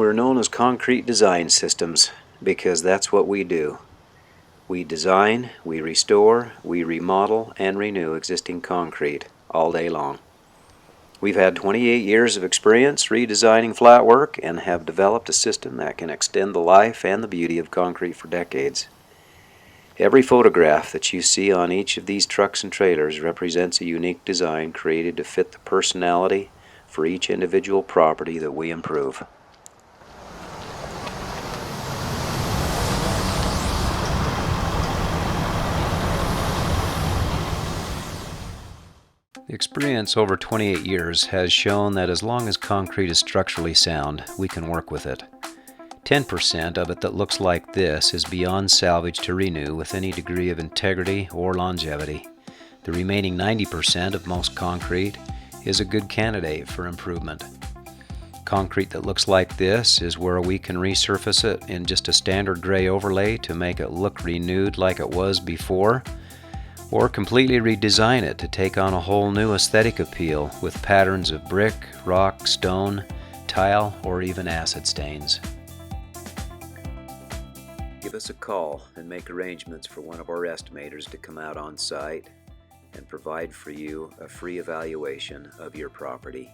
We're known as concrete design systems because that's what we do. We design, we restore, we remodel, and renew existing concrete all day long. We've had 28 years of experience redesigning flat work and have developed a system that can extend the life and the beauty of concrete for decades. Every photograph that you see on each of these trucks and trailers represents a unique design created to fit the personality for each individual property that we improve. The experience over 28 years has shown that as long as concrete is structurally sound, we can work with it. 10% of it that looks like this is beyond salvage to renew with any degree of integrity or longevity. The remaining 90% of most concrete is a good candidate for improvement. Concrete that looks like this is where we can resurface it in just a standard gray overlay to make it look renewed like it was before, or completely redesign it to take on a whole new aesthetic appeal with patterns of brick, rock, stone, tile, or even acid stains. Give us a call and make arrangements for one of our estimators to come out on site and provide for you a free evaluation of your property.